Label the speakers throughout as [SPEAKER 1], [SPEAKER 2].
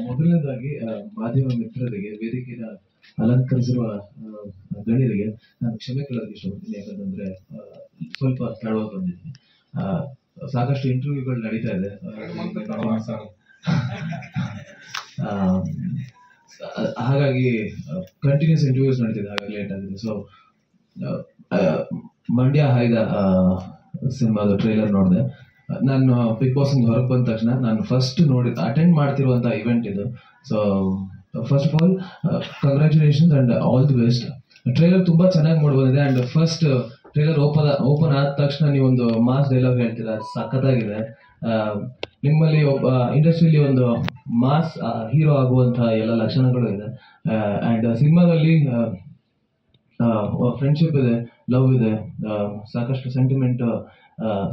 [SPEAKER 1] ಮೊದಲನೇದಾಗಿ ಮಾಧ್ಯಮ ಮಿತ್ರರಿಗೆ ವೇದಿಕೆಯ ಅಲಂಕರಿಸಿರುವ ಗಣ್ಯರಿಗೆ ನಾನು ಕ್ಷಮೆ ಕೇಳೋದಕ್ಕೆ ಇಷ್ಟಪಡ್ತೀನಿ. ಯಾಕಂತಂದ್ರೆ ಸ್ವಲ್ಪ ತಡವಾಗಿ ಬಂದಿದ್ದೀನಿ. ಸಾಕಷ್ಟು ಇಂಟರ್ವ್ಯೂಗಳು ನಡೀತಾ ಇದೆ. ಹಾಗಾಗಿ ಕಂಟಿನ್ಯೂಸ್ ಇಂಟರ್ವ್ಯೂಸ್ ನಡೀತಿದೆ, ಹಾಗಾಗಿ ಲೇಟ್ ಆಗಿದೆ. ಸೊ ಮಂಡ್ಯ ಹಾಯ್ದ ಸಿನಿಮಾದ ಟ್ರೈಲರ್ ನೋಡಿದೆ. ನಾನು ಬಿಗ್ ಬಾಸ್ ಹೊರಗೆ ಬಂದ ತಕ್ಷಣ ನಾನು ಫಸ್ಟ್ ಅಟೆಂಡ್ ಮಾಡ್ತಿರುವಂಥ ಇವೆಂಟ್ ಇದು. So first of all congratulations and all the best. Trailer ತುಂಬ ಚೆನ್ನಾಗಿ ಮೂಡಿ ಬಂದಿದೆ. ಆ್ಯಂಡ್ ಫಸ್ಟ್ ಟ್ರೈಲರ್ ಓಪನ್ ಆದ ತಕ್ಷಣ ನೀವೊಂದು ಮಾಸ್ ಡೈಲಾಗ್ ಹೇಳ್ತೀರಾ, ಸಖತ್ತಾಗಿದೆ. ನಿಮ್ಮಲ್ಲಿ ಒಬ್ಬ ಇಂಡಸ್ಟ್ರಿಯಲ್ಲಿ ಒಂದು ಮಾಸ್ ಹೀರೋ ಆಗುವಂಥ ಎಲ್ಲ ಲಕ್ಷಣಗಳು ಇದೆ. ಆ್ಯಂಡ್ ಸಿನಿಮಾದಲ್ಲಿ ಫ್ರೆಂಡ್ಶಿಪ್ ಇದೆ, ಲವ್ ಇದೆ, ಸಾಕಷ್ಟು ಸೆಂಟಿಮೆಂಟ್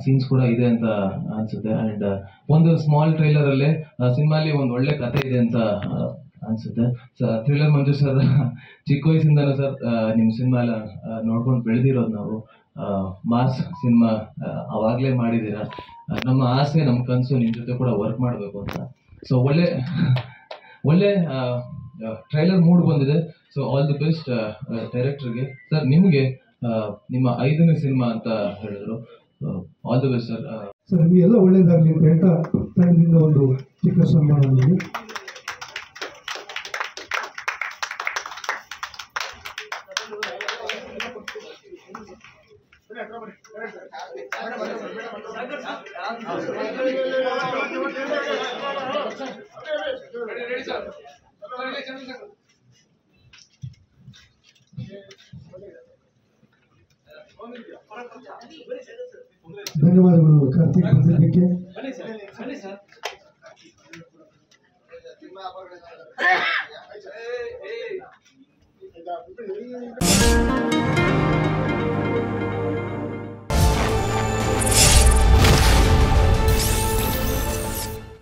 [SPEAKER 1] ಸೀನ್ಸ್ ಕೂಡ ಇದೆ ಅಂತ ಅನ್ಸುತ್ತೆ. ಆ್ಯಂಡ್ ಒಂದು ಸ್ಮಾಲ್ ಟ್ರೈಲರಲ್ಲೇ ಸಿನಿಮಾಲಿ ಒಂದು ಒಳ್ಳೆ ಕತೆ ಇದೆ ಅಂತ ಅನ್ಸುತ್ತೆ. ಥ್ರಿಲ್ಲರ್ ಮಂಜು ಸರ್ ಚಿಕ್ಕ ವಯಸ್ಸಿಂದನೂ ಸರ್ ನಿಮ್ಮ ಸಿನಿಮಾ ಎಲ್ಲ ನೋಡ್ಕೊಂಡು ಬೆಳೆದಿರೋದು ನಾವು. ಮಾಸ್ ಸಿನಿಮಾ ಅವಾಗಲೇ ಮಾಡಿದ್ದೀರಾ. ನಮ್ಮ ಆಸೆ, ನಮ್ಮ ಕನಸು ನಿಮ್ಮ ಜೊತೆ ಕೂಡ ವರ್ಕ್ ಮಾಡಬೇಕು ಅಂತ. ಸೊ ಒಳ್ಳೆ ಟ್ರೈಲರ್ ಮೂಡ್ ಬಂದಿದೆ. ಸೊ ಆಲ್ ದಿ ಬೆಸ್ಟ್ ಡೈರೆಕ್ಟರ್ಗೆ. ಸರ್ ನಿಮಗೆ ನಿಮ್ಮ 5ನೇ ಸಿನಿಮಾ ಅಂತ ಹೇಳಿದ್ರು. All the best sir.
[SPEAKER 2] Sir ನಿಮಗೆಲ್ಲ ಒಳ್ಳೇದಾಗಲಿ ಅಂತ ಹೇಳ್ತಾ ತಂಡದಿಂದ ಒಂದು ಚಿಕ್ಕ ಸನ್ಮಾನ. ಧನ್ಯವಾದಗಳು ಕಾರ್ತಿಕ್ ಬಂದಿದ್ದಕ್ಕೆ.